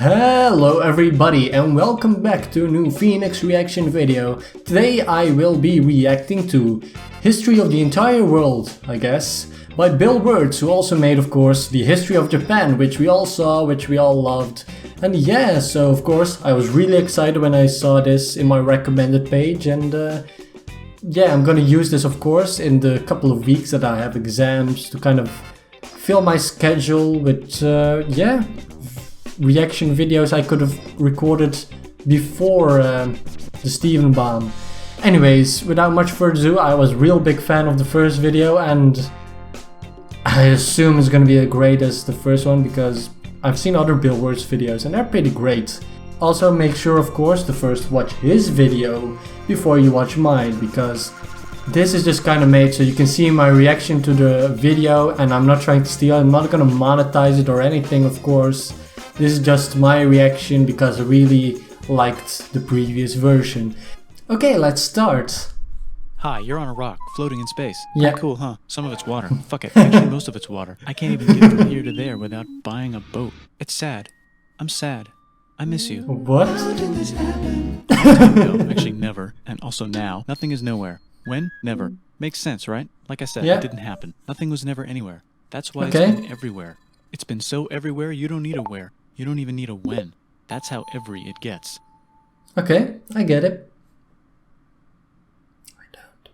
Hello everybody and welcome back to a new Fenix reaction video. Today I will be reacting to History of the Entire World, I guess, by Bill Wurtz, who also made, of course, the History of Japan, which we all saw, which we all loved. And yeah, so of course I was really excited when I saw this in my recommended page, and yeah, I'm gonna use this, of course, in the couple of weeks that I have exams to kind of fill my schedule with, yeah, reaction videos I could have recorded before the Steven bomb. Anyways, without much further ado, I was a real big fan of the first video, and I assume it's gonna be as great as the first one because I've seen other Bill Wurtz videos and they're pretty great. Also make sure, of course, to first watch his video before you watch mine, because this is just kind of made so you can see my reaction to the video, and I'm not trying to steal, I'm not gonna monetize it or anything, of course. This is just my reaction because I really liked the previous version. Okay, let's start. Hi, you're on a rock, floating in space. Yeah. Pretty cool, huh? Some of it's water. Fuck it, actually most of it's water. I can't even get from here to there without buying a boat. It's sad. I'm sad. I miss you. What? No, actually never. And also now. Nothing is nowhere. When? Never. Makes sense, right? Like I said, Yeah. It didn't happen. Nothing was never anywhere. That's why Okay. It's been everywhere. It's been so everywhere you don't need a where. You don't even need a when. That's how every it gets. Okay, I get it. I don't.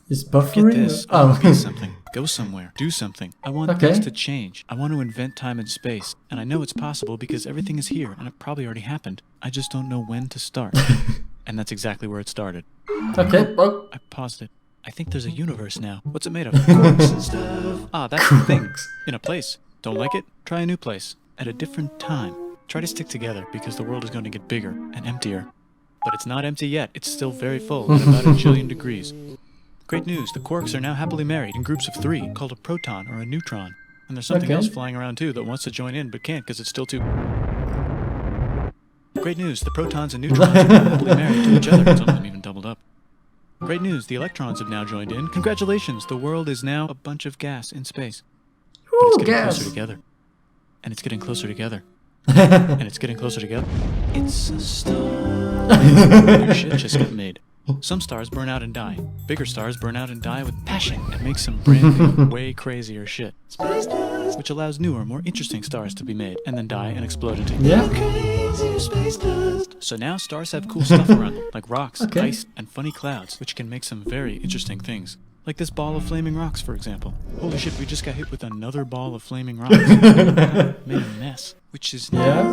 Is buffering? Get this. I Oh. want to be something. Go somewhere. Do something. I want Okay. things to change. I want to invent time and space. And I know it's possible because everything is here and it probably already happened. I just don't know when to start. And that's exactly where it started. Okay, well. I paused it. I think there's a universe now. What's it made of? Quarks and stuff. Ah, that's the thing. Quarks. In a place. Don't like it? Try a new place. At a different time. Try to stick together because the world is going to get bigger and emptier. But it's not empty yet. It's still very full at about 1,000,000,000 degrees. Great news, the quarks are now happily married in groups of 3, called a proton or a neutron. And there's something Okay. else flying around too that wants to join in but can't because it's still too... Great news, the protons and neutrons are now happily married to each other, some of them even doubled up. Great news, the electrons have now joined in. Congratulations, the world is now a bunch of gas in space. But it's Ooh, getting gas. closer together. And it's getting closer together. And it's getting closer together. It's a star. New shit just got made. Some stars burn out and die. Bigger stars burn out and die with passion and make some brand new, way crazier shit. Which allows newer, more interesting stars to be made and then die and explode into Yeah. So now stars have cool stuff around them, like rocks, Okay. ice, and funny clouds, which can make some very interesting things. Like this ball of flaming rocks, for example. Holy shit, we just got hit with another ball of flaming rocks. Made a mess. Which is... Yeah.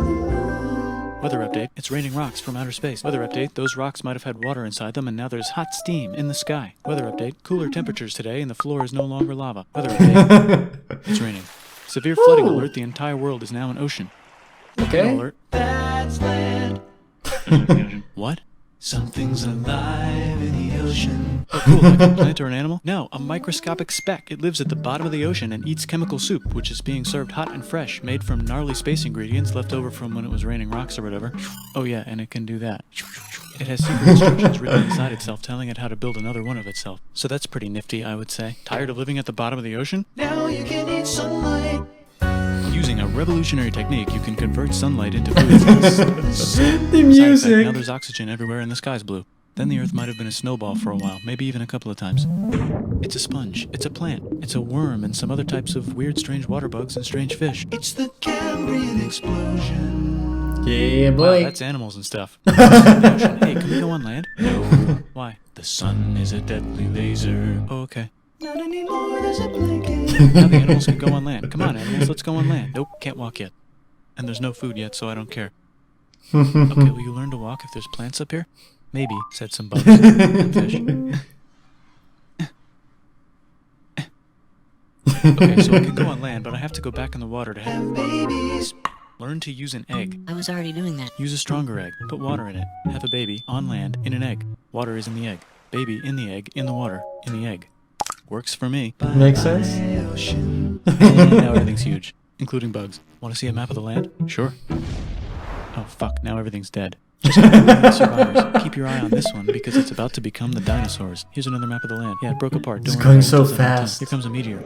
Weather update, it's raining rocks from outer space. Weather update, those rocks might have had water inside them and now there's hot steam in the sky. Weather update, cooler temperatures today and the floor is no longer lava. Weather update, it's raining. Severe flooding Ooh. alert, the entire world is now an ocean. Okay. Volcano alert. That's land. What? Something's alive in the ocean. Oh cool, like a plant or an animal? No, a microscopic speck. It lives at the bottom of the ocean and eats chemical soup, which is being served hot and fresh, made from gnarly space ingredients left over from when it was raining rocks or whatever. Oh yeah, and it can do that. It has secret instructions written inside itself telling it how to build another one of itself. So that's pretty nifty, I would say. Tired of living at the bottom of the ocean? Now you can eat sunlight. Using a revolutionary technique, you can convert sunlight into food. The Side effect, music. now there's oxygen everywhere and the sky's blue. Then the Earth might have been a snowball for a while, maybe even a couple of times. It's a sponge, it's a plant, it's a worm and some other types of weird strange water bugs and strange fish. It's the Cambrian explosion. Yeah, Wow, boy. that's animals and stuff. Hey, can we go on land? No. Why? The sun is a deadly laser. Oh, okay. Not anymore, there's a blanket. Now the animals can go on land. Come on, animals, let's go on land. Nope, can't walk yet. And there's no food yet, so I don't care. Okay, will you learn to walk if there's plants up here? Maybe, said some bugs and fish. Okay, so I can go on land, but I have to go back in the water to have babies. Learn to use an egg. I was already doing that. Use a stronger egg. Put water in it. Have a baby on land in an egg. Water is in the egg. Baby in the egg, in the water, in the egg. Works for me. Makes sense. And now everything's huge, including bugs. Want to see a map of the land? Sure. Oh fuck, now everything's dead. Just survivors. Keep your eye on this one because it's about to become the dinosaurs. Here's another map of the land. Yeah, it broke apart. Don't It's worry going about it. so It doesn't have time. fast. Here comes a meteor.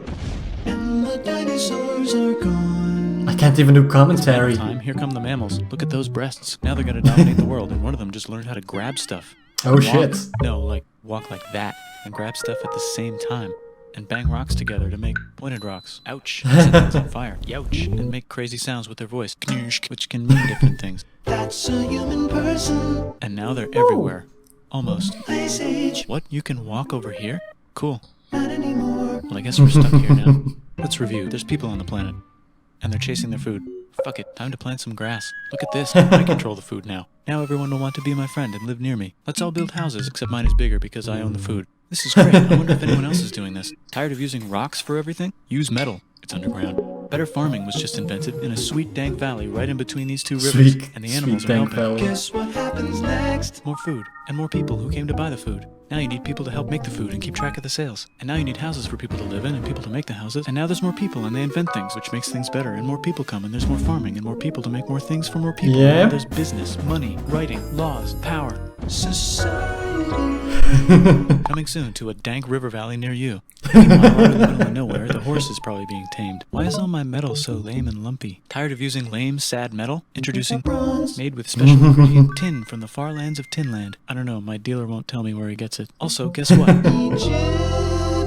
the dinosaurs are gone. I can't even do commentary. Here come the mammals. Look at those breasts. Now they're gonna dominate the world, and one of them just learned how to grab stuff. Oh shit. No, like walk like that and grab stuff at the same time. And bang rocks together to make pointed rocks. Ouch. Set things on fire. Youch. And make crazy sounds with their voice. Which can mean different things. That's a human person. And now they're everywhere. Almost. Ice Age. What? You can walk over here? Cool. Not anymore. Well, I guess we're stuck here now. Let's review. There's people on the planet. And they're chasing their food. Fuck it. Time to plant some grass. Look at this. I control the food now. Now everyone will want to be my friend and live near me. Let's all build houses, except mine is bigger because I own the food. This is great. I wonder if anyone else is doing this. Tired of using rocks for everything? Use metal. It's underground. Better farming was just invented in a sweet dank valley right in between these two rivers. And the animals are helping. Valley. Guess what happens next? More food. And more people who came to buy the food. Now you need people to help make the food and keep track of the sales. And now you need houses for people to live in and people to make the houses. And now there's more people and they invent things, which makes things better. And more people come and there's more farming and more people to make more things for more people. Yeah. And there's business, money, writing, laws, power. Society. Coming soon to a dank river valley near you. Meanwhile, out in the middle of nowhere, the horse is probably being tamed. Why is all my metal so lame and lumpy? Tired of using lame, sad metal? Introducing bronze, made with special ingredient tin from the far lands of Tinland. I don't know, my dealer won't tell me where he gets it. Also, guess what?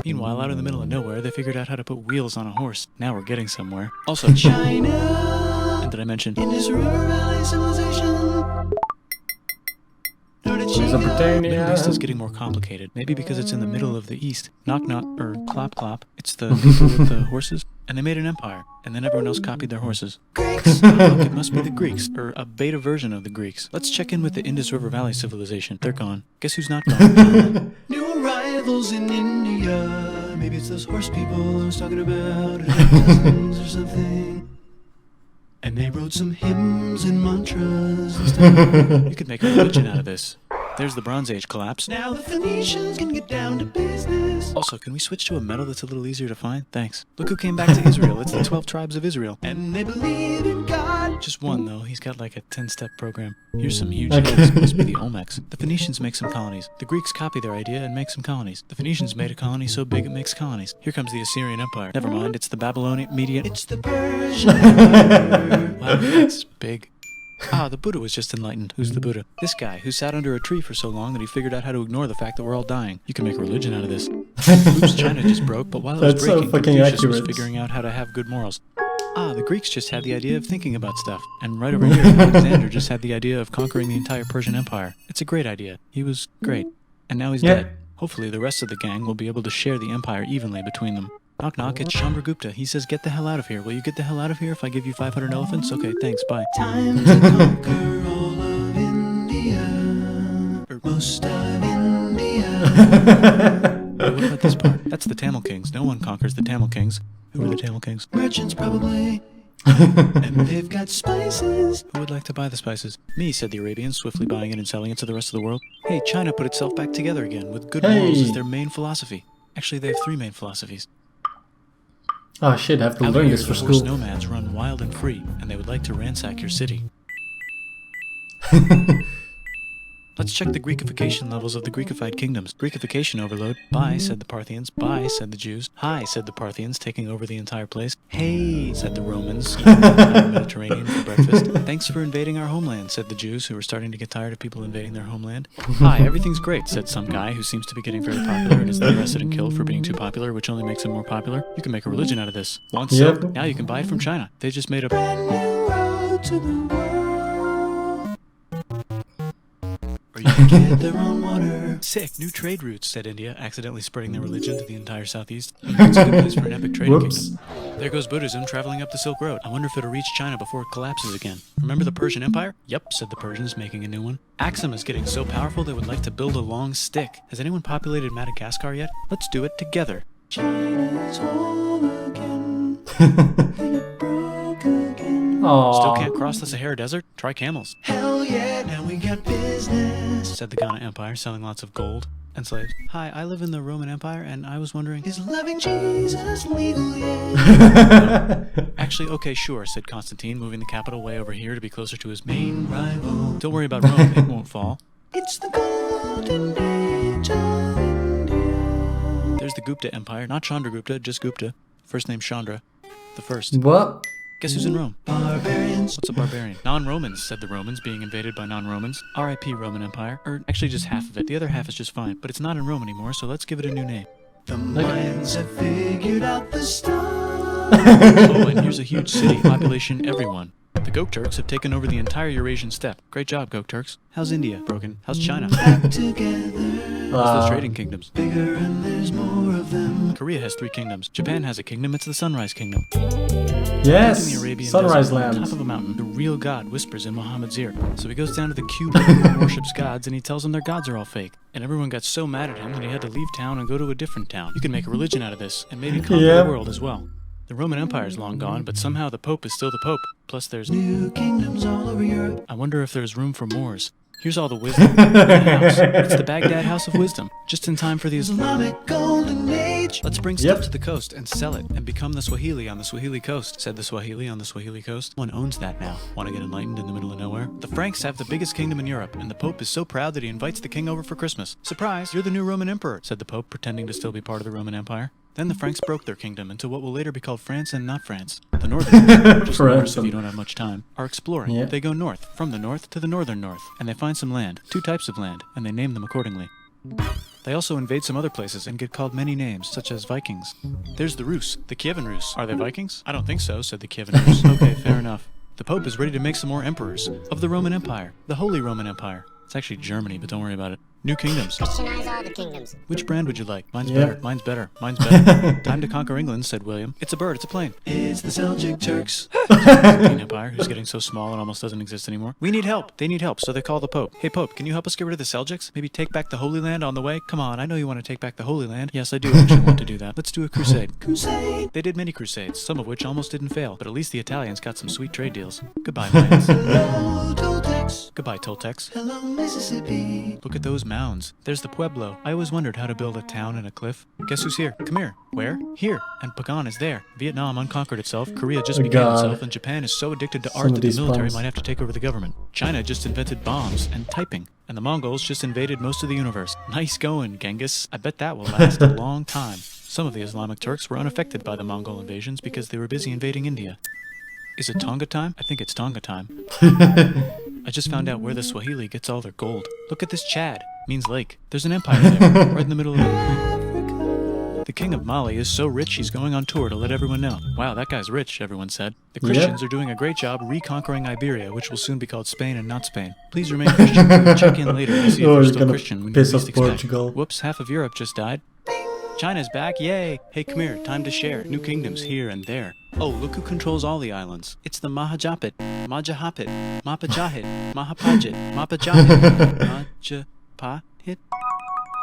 Meanwhile, out in the middle of nowhere, they figured out how to put wheels on a horse. Now we're getting somewhere. Also, China. And did I mention Indus River Valley Civilization? Mesopotamia. Middle East is getting more complicated. Maybe because it's in the middle of the East. Knock knock, or clop clop. It's the people with the horses. And they made an empire. And then everyone else copied their horses. Greeks! Look, it must be the Greeks. Or a beta version of the Greeks. Let's check in with the Indus River Valley civilization. They're gone. Guess who's not gone? New arrivals in India. Maybe it's those horse people I was talking about. Or cousins or something. And they wrote some hymns and mantras and stuff. You could make a religion out of this. There's the Bronze Age collapse. Now the Phoenicians can get down to business. Also, can we switch to a metal that's a little easier to find? Thanks. Look who came back to Israel. It's the 12 tribes of Israel. And they believe in God. Just one, though. He's got like a 10-step program. Here's some huge hills. Must be the Olmecs. The Phoenicians make some colonies. The Greeks copy their idea and make some colonies. The Phoenicians made a colony so big it makes colonies. Here comes the Assyrian Empire. Never mind, it's the Babylonian Median. It's the Persian Empire. Wow, that's big. Ah, the Buddha was just enlightened. Who's the Buddha? This guy, who sat under a tree for so long that he figured out how to ignore the fact that we're all dying. You can make a religion out of this. Oops, China just broke, but while it was breaking, Confucius was figuring out how to have good morals. Ah, the Greeks just had the idea of thinking about stuff. And right over here, Alexander just had the idea of conquering the entire Persian Empire. It's a great idea. He was great. And now he's dead. Hopefully the rest of the gang will be able to share the empire evenly between them. Knock knock, it's Chandragupta. He says, get the hell out of here. Will you get the hell out of here if I give you 500 elephants? Okay, thanks, bye. Time to conquer all of India. Or most of India. Wait, what about this part? That's the Tamil Kings. No one conquers the Tamil Kings. Who are the Tamil Kings? Merchants, probably. And they've got spices. Who would like to buy the spices? Me, said the Arabians, swiftly buying it and selling it to the rest of the world. Hey, China put itself back together again, with good morals as their main philosophy. Actually, they have 3 main philosophies. Oh shit, I have to learn this for school. Horse nomads run wild and free, and they would like to ransack your city. Let's check the Greekification levels of the Greekified kingdoms. Greekification overload. Bye, said the Parthians. Bye, said the Jews. Hi, said the Parthians, taking over the entire place. Hey, said the Romans, eating the entire Mediterranean for breakfast. Thanks for invading our homeland, said the Jews, who were starting to get tired of people invading their homeland. Hi, everything's great, said some guy who seems to be getting very popular and is then arrested and killed for being too popular, which only makes him more popular. You can make a religion out of this. Want silk? Now you can buy it from China. They just made a brand new road to the world. Or you can get their own water. Sick, new trade routes, said India, accidentally spreading their religion to the entire southeast. It's a good place for an epic trading kingdom. There goes Buddhism traveling up the Silk Road. I wonder if it'll reach China before it collapses again. Remember the Persian Empire? Yep, said the Persians, making a new one. Axum is getting so powerful they would like to build a long stick. Has anyone populated Madagascar yet? Let's do it together. China's whole again. Then it broke again. Aww. Still can't cross the Sahara Desert? Try camels. Hell yeah, now we got business, said the Ghana Empire, selling lots of gold and slaves. Hi, I live in the Roman Empire, and I was wondering, is loving Jesus legal yet? Actually, okay, sure, said Constantine, moving the capital way over here to be closer to his main rival. Don't worry about Rome, it won't fall. It's the golden age of India. There's the Gupta Empire, not Chandragupta, just Gupta. First name Chandra. the first. What? Guess who's in Rome? Barbarians. What's a barbarian? Non-Romans, said the Romans, being invaded by non-Romans. R.I.P. Roman Empire. Or actually just half of it. The other half is just fine. But it's not in Rome anymore, so let's give it a new name. The Mayans have figured out the stars. Oh, and here's a huge city, population everyone. The Gok Turks have taken over the entire Eurasian steppe. Great job, Gok Turks. How's India? Broken. How's China? Back together. How's the trading kingdoms? Bigger and there's more of them. Korea has 3 kingdoms. Japan has a kingdom. It's the Sunrise Kingdom. Yes, In the Arabian Sunrise desert, on Land. top of a mountain, the real God whispers in Muhammad's ear. So he goes down to the cube where everyone worships gods, and he tells them their gods are all fake. And everyone got so mad at him that he had to leave town and go to a different town. You can make a religion out of this, and maybe conquer Yep. the world as well. The Roman Empire is long gone, but somehow the Pope is still the Pope. Plus there's... New kingdoms all over Europe. I wonder if there's room for Moors. Here's all the wisdom in the house. It's the Baghdad House of Wisdom. Just in time for the Islamic Golden Age. Let's bring stuff to the coast and sell it and become the Swahili on the Swahili coast, said the Swahili on the Swahili coast. One owns that now. Want to get enlightened in the middle of nowhere? The Franks have the biggest kingdom in Europe, and the Pope is so proud that he invites the king over for Christmas. Surprise, you're the new Roman emperor, said the Pope, pretending to still be part of the Roman Empire. Then the Franks broke their kingdom into what will later be called France and not France. The northern, which is worse if you don't have much time, are exploring. Yeah. They go north, from the north to the northern north, and they find some land, 2 types of land, and they name them accordingly. They also invade some other places and get called many names, such as Vikings. There's the Rus, the Kievan Rus. Are they Vikings? I don't think so, said the Kievan Rus. Okay, fair enough. The Pope is ready to make some more emperors of the Roman Empire, the Holy Roman Empire. It's actually Germany, but don't worry about it. New kingdoms. Christianize all the kingdoms. Which brand would you like? Mine's Yeah. better. Mine's better. Mine's better. Time to conquer England, said William. It's a bird. It's a plane. It's the Seljuk Turks. Byzantine Empire, who's getting so small it almost doesn't exist anymore. We need help. They need help, so they call the Pope. Hey, Pope, can you help us get rid of the Seljuks? Maybe take back the Holy Land on the way? Come on, I know you want to take back the Holy Land. Yes, I do actually want to do that. Let's do a crusade. Crusade. They did many crusades, some of which almost didn't fail, but at least the Italians got some sweet trade deals. Goodbye, Mayans. Hello, Toltecs. Goodbye, Toltecs. Hello, Mississippi. Look at those mounds. There's the Pueblo. I always wondered how to build a town in a cliff. Guess who's here? Come here. Where? Here. And Pagan is there. Vietnam unconquered itself. Korea just began God. itself. And Japan is so addicted to Some art of that the these military puns. might have to take over the government. China just invented bombs and typing. And the Mongols just invaded most of the universe. Nice going, Genghis. I bet that will last a long time. Some of the Islamic Turks were unaffected by the Mongol invasions because they were busy invading India. Is it Tonga time? I think it's Tonga time. I just found out where the Swahili gets all their gold. Look at this Chad. Means lake. There's an empire there, right in the middle of it. The king of Mali is so rich he's going on tour to let everyone know. Wow, that guy's rich, everyone said. The Christians are doing a great job reconquering Iberia, which will soon be called Spain and not Spain. Please remain Christian. We'll check in later to see if Oh, you're you're still gonna Christian when you piss least off expect. Portugal. Whoops, half of Europe just died. China's back, yay! Hey, come here, time to share. New kingdoms here and there. Oh, look who controls all the islands. It's the Mahajapit, Majahapit, Mapajahit, Mahapajit, Mapajahit, Majapahit.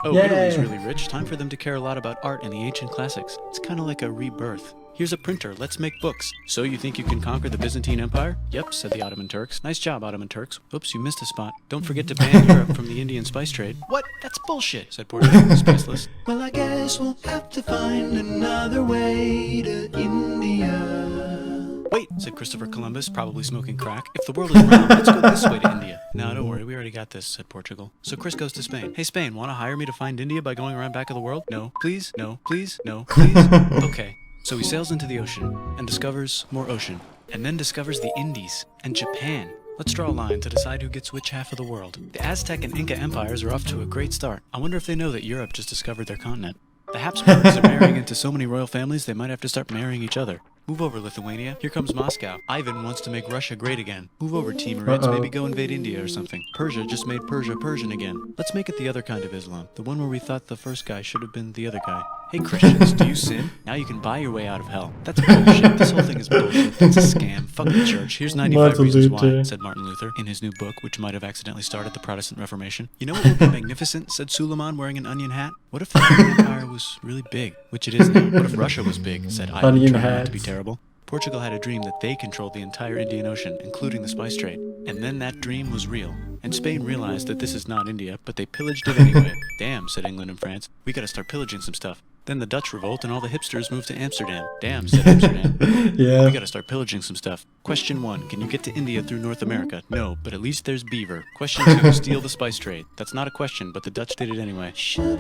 Oh, Yay. Italy's really rich. Time for them to care a lot about art and the ancient classics. It's kind of like a rebirth. Here's a printer, let's make books. So you think you can conquer the Byzantine Empire? Yep, said the Ottoman Turks. Nice job, Ottoman Turks. Oops, you missed a spot. Don't forget to ban Europe from the Indian spice trade. What? That's bullshit, said Portugal, spiceless. Well, I guess we'll have to find another way to India. Wait, said Christopher Columbus, probably smoking crack. If the world is round, let's go this way to India. No, don't worry, we already got this, said Portugal. So Chris goes to Spain. Hey, Spain, want to hire me to find India by going around back of the world? No, please, no, please, no, please. Okay. So he sails into the ocean and discovers more ocean, and then discovers the Indies and Japan. Let's draw a line to decide who gets which half of the world. The Aztec and Inca empires are off to a great start. I wonder if they know that Europe just discovered their continent. The Habsburgs are marrying into so many royal families they might have to start marrying each other. Move over, Lithuania. Here comes Moscow. Ivan wants to make Russia great again. Move over, Timurids. Maybe go invade India or something. Persia just made Persia Persian again. Let's make it the other kind of Islam. The one where we thought the first guy should have been the other guy. Hey, Christians, do you sin? Now you can buy your way out of hell. That's bullshit. This whole thing is bullshit. That's a scam. Fuck the church. Here's 95 Martin reasons why, Luther. said Martin Luther in his new book, which might have accidentally started the Protestant Reformation. You know what would be magnificent, said Suleiman wearing an onion hat? What if the Roman Empire was really big? Which it is now. What if Russia was big, said Ivan, Onion trying not hats. to be terrible. Portugal had a dream that they controlled the entire Indian Ocean, including the spice trade. And then that dream was real. And Spain realized that this is not India, but they pillaged it anyway. Damn, said England and France. We gotta start pillaging some stuff. Then the Dutch revolt and all the hipsters moved to Amsterdam. Damn, said Amsterdam. Yeah. We gotta start pillaging some stuff. Question 1. Can you get to India through North America? No, but at least there's beaver. Question 2. Steal the spice trade. That's not a question, but the Dutch did it anyway. Sugar.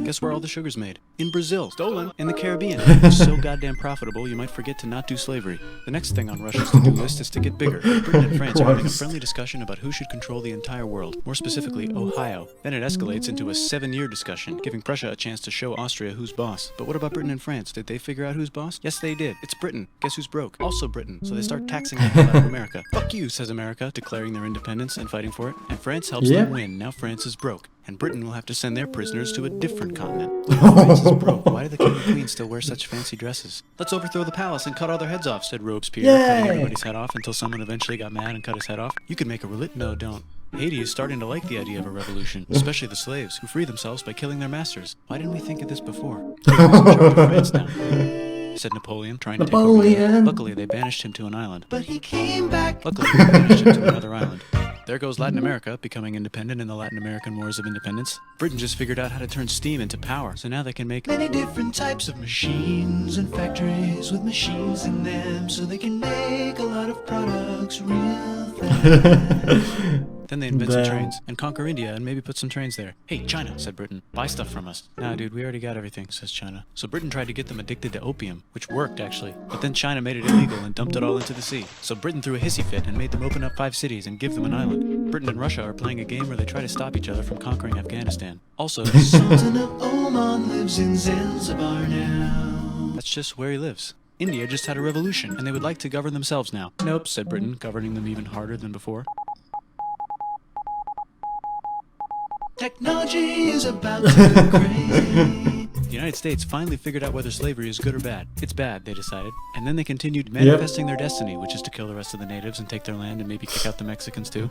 Guess where all the sugar's made? In Brazil. Stolen. In the Caribbean. It's so goddamn profitable, you might forget to not do slavery. The next thing on Russia's to-do list is to get bigger. Britain and France are having a friendly discussion about who should control the entire world, more specifically, Ohio. Then it escalates into a 7-year discussion, giving Prussia a chance to show Austria who's boss. But what about Britain and France? Did they figure out who's boss? Yes, they did. It's Britain. Guess who's broke? Also Britain. So they start taxing the hell out of America. Fuck you, says America, declaring their independence and fighting for it. And France helps them win. Now France is broke. And Britain will have to send their prisoners to a different continent. France is broke. Why do the king and queen still wear such fancy dresses? Let's overthrow the palace and cut all their heads off, said Robespierre, cutting everybody's head off until someone eventually got mad and cut his head off. You could make a No, don't. Haiti is starting to like the idea of a revolution, especially the slaves, who free themselves by killing their masters. Why didn't we think of this before? Who's in charge of France now? Said Napoleon, trying to take over. Luckily, they banished him to an island. But he came back. Luckily, they banished him to another island. There goes Latin America, becoming independent in the Latin American Wars of Independence. Britain just figured out how to turn steam into power, so now they can make Many different types of machines and factories with machines in them, so they can make a lot of products real fast. Then they invent some trains and conquer India and maybe put some trains there. Hey, China, said Britain, buy stuff from us. Nah, dude, we already got everything, says China. So Britain tried to get them addicted to opium, which worked, actually. But then China made it illegal and dumped it all into the sea. So Britain threw a hissy fit and made them open up 5 cities and give them an island. Britain and Russia are playing a game where they try to stop each other from conquering Afghanistan. Also, Sultan of Oman lives in Zanzibar now. that's just where he lives. India just had a revolution, and they would like to govern themselves now. Nope, said Britain, governing them even harder than before. Technology is about to go crazy. The United States finally figured out whether slavery is good or bad. It's bad, they decided. And then they continued manifesting their destiny, which is to kill the rest of the natives and take their land and maybe kick out the Mexicans too.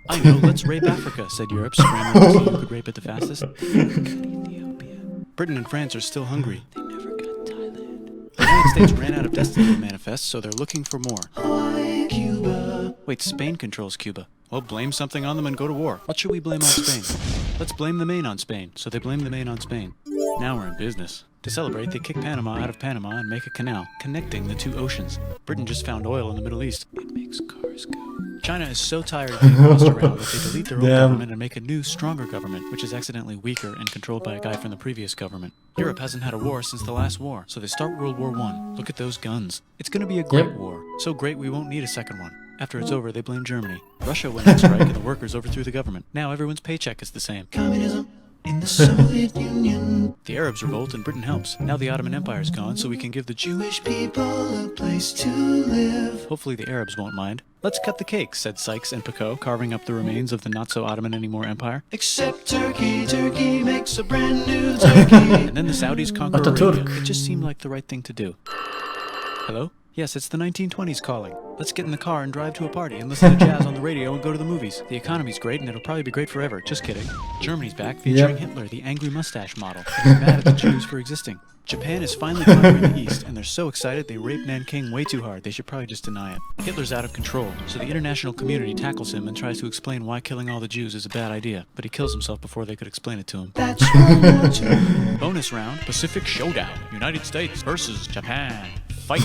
I know, let's rape Africa, said Europe, scrambling to see who could rape it the fastest. Ethiopia. Britain and France are still hungry. They never got Thailand. The United States ran out of destiny to manifest, so they're looking for more. Hawaii, Cuba. Wait, Spain controls Cuba. Well, blame something on them and go to war. What should we blame on Spain? Let's blame the Maine on Spain. So they blame the Maine on Spain. Now we're in business. To celebrate, they kick Panama out of Panama and make a canal, connecting the 2 oceans. Britain just found oil in the Middle East. It makes cars go. China is so tired of being bossed around that they delete their old government and make a new, stronger government, which is accidentally weaker and controlled by a guy from the previous government. Europe hasn't had a war since the last war, so they start World War I. Look at those guns. It's gonna be a great war. So great we won't need a second one. After it's over, they blame Germany. Russia went on strike and the workers overthrew the government. Now everyone's paycheck is the same. Communism in the Soviet Union. The Arabs revolt and Britain helps. Now the Ottoman Empire's gone, so we can give the Jewish people a place to live. Hopefully the Arabs won't mind. Let's cut the cake, said Sykes and Picot, carving up the remains of the not-so-Ottoman-anymore empire. Except Turkey. Turkey makes a brand new Turkey. And then the Saudis conquer Arabia. It just seemed like the right thing to do. Hello? Yes, it's the 1920s calling. Let's get in the car and drive to a party and listen to jazz on the radio and go to the movies. The economy's great and it'll probably be great forever. Just kidding. Germany's back, featuring Hitler, the angry mustache model. And he's mad at the Jews for existing. Japan is finally conquering the East, and they're so excited they raped Nanking way too hard. They should probably just deny it. Hitler's out of control, so the international community tackles him and tries to explain why killing all the Jews is a bad idea. But he kills himself before they could explain it to him. That's World War II. Bonus round, Pacific Showdown. United States versus Japan. Fight!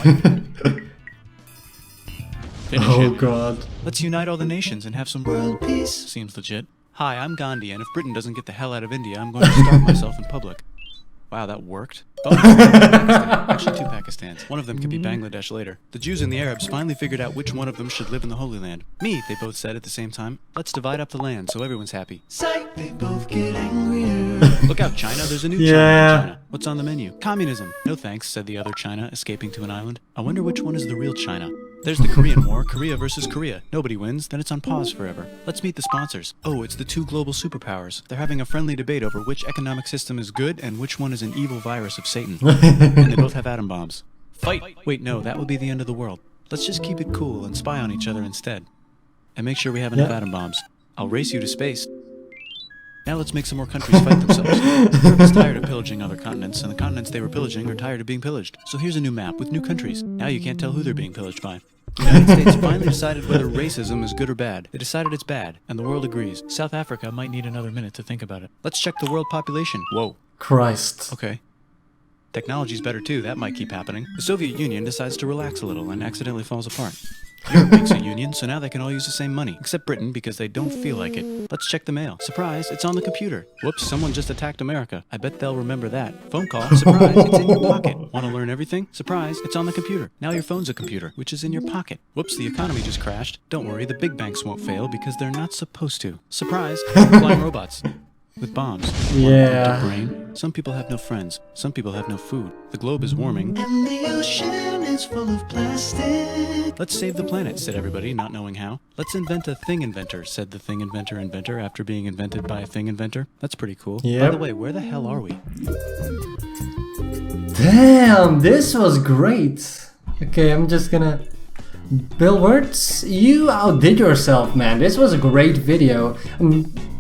Oh god. Let's unite all the nations and have some World peace. Seems legit. Hi, I'm Gandhi, and if Britain doesn't get the hell out of India, I'm going to starve myself in public. Wow, that worked. Actually, 2 Pakistans. One of them could be Bangladesh later. The Jews and the Arabs finally figured out which one of them should live in the Holy Land. Me, they both said at the same time. Let's divide up the land so everyone's happy. Psych, they both get angrier. Look out, China. There's a new China in China. What's on the menu? Communism. No thanks, said the other China, escaping to an island. I wonder which one is the real China. There's the Korean War, Korea versus Korea. Nobody wins, then it's on pause forever. Let's meet the sponsors. Oh, it's the 2 global superpowers. They're having a friendly debate over which economic system is good and which one is an evil virus of Satan. And they both have atom bombs. Fight! Wait, no, that would be the end of the world. Let's just keep it cool and spy on each other instead. And make sure we have enough atom bombs. I'll race you to space. Now let's make some more countries fight themselves. Europe is tired of pillaging other continents, and the continents they were pillaging are tired of being pillaged. So here's a new map with new countries. Now you can't tell who they're being pillaged by. The United States finally decided whether racism is good or bad. They decided it's bad, and the world agrees. South Africa might need another minute to think about it. Let's check the world population. Whoa. Christ. Okay. Technology's better too, that might keep happening. The Soviet Union decides to relax a little and accidentally falls apart. Europe makes a union, so now they can all use the same money, except Britain because they don't feel like it. Let's check the mail. Surprise, it's on the computer. Whoops, someone just attacked America. I bet they'll remember that. Phone call, surprise, it's in your pocket. Want to learn everything? Surprise, it's on the computer. Now your phone's a computer, which is in your pocket. Whoops, the economy just crashed. Don't worry, the big banks won't fail because they're not supposed to. Surprise, flying robots. With bombs. Yeah. Brain. Some people have no friends. Some people have no food. The globe is warming. And the ocean is full of plastic. Let's save the planet, said everybody, not knowing how. Let's invent a thing inventor, said the thing inventor after being invented by a thing inventor. That's pretty cool. Yep. By the way, where the hell are we? Damn, this was great. Okay, I'm just gonna... Bill Wurtz, you outdid yourself, man. This was a great video.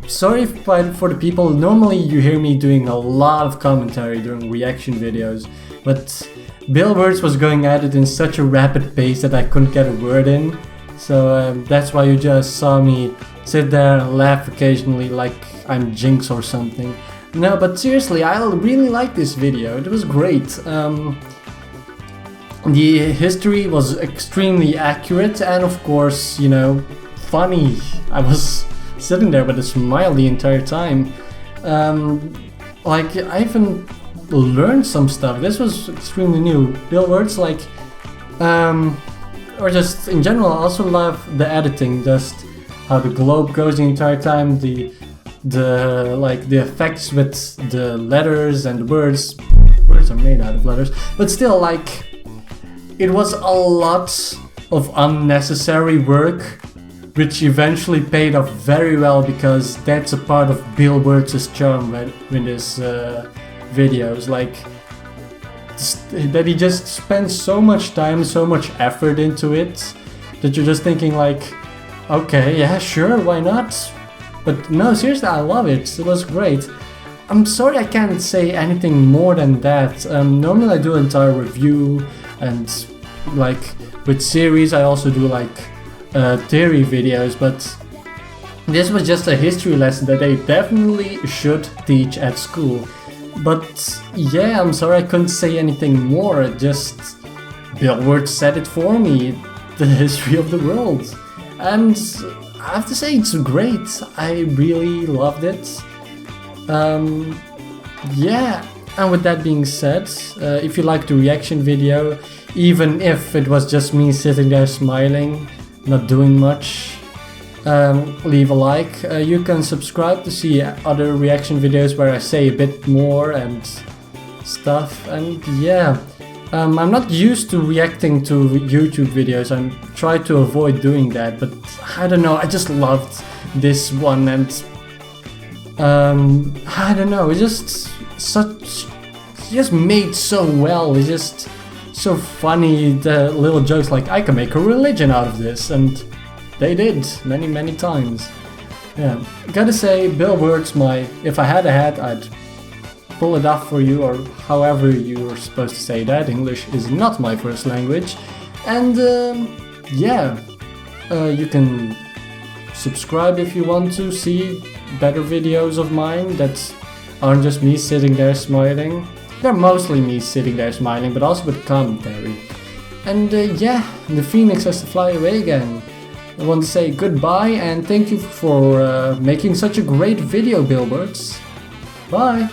Sorry for the people, normally you hear me doing a lot of commentary during reaction videos, but Bill Wurtz was going at it in such a rapid pace that I couldn't get a word in, so that's why you just saw me sit there and laugh occasionally like I'm Jinx or something. No, but seriously, I really like this video, it was great. The history was extremely accurate and of course, you know, funny. I was sitting there with a smile the entire time. Like, I even learned some stuff. This was extremely new. Bill Wurtz, like, or just in general, I also love the editing, just how the globe goes the entire time, the effects with the letters and the words. Words are made out of letters, but still, like, it was a lot of unnecessary work, which eventually paid off very well because that's a part of Bill Wurtz's charm with his videos. Like, that he just spends so much time, so much effort into it, that you're just thinking like, okay, yeah, sure, why not? But no, seriously, I love it. It was great. I'm sorry I can't say anything more than that. Normally I do an entire review, and like with series I also do like theory videos, but this was just a history lesson that they definitely should teach at school. But yeah, I'm sorry I couldn't say anything more, just Bill Wurtz said it for me, the history of the world. And I have to say it's great, I really loved it. Yeah, and with that being said, if you liked the reaction video, even if it was just me sitting there smiling, not doing much, leave a like. You can subscribe to see other reaction videos where I say a bit more and stuff. And yeah, I'm not used to reacting to YouTube videos. I try to avoid doing that, but I don't know, I just loved this one, and I don't know, it's just made so well. It's just so funny, the little jokes like, I can make a religion out of this, and they did many times. Yeah, gotta say, Bill Wurtz, if I had a hat, I'd pull it off for you, or however you're supposed to say that. English is not my first language. And yeah, you can subscribe if you want to see better videos of mine that aren't just me sitting there smiling. They're mostly me sitting there smiling, but also with commentary. And yeah, the Phoenix has to fly away again. I want to say goodbye and thank you for making such a great video, Bill Wurtz. Bye!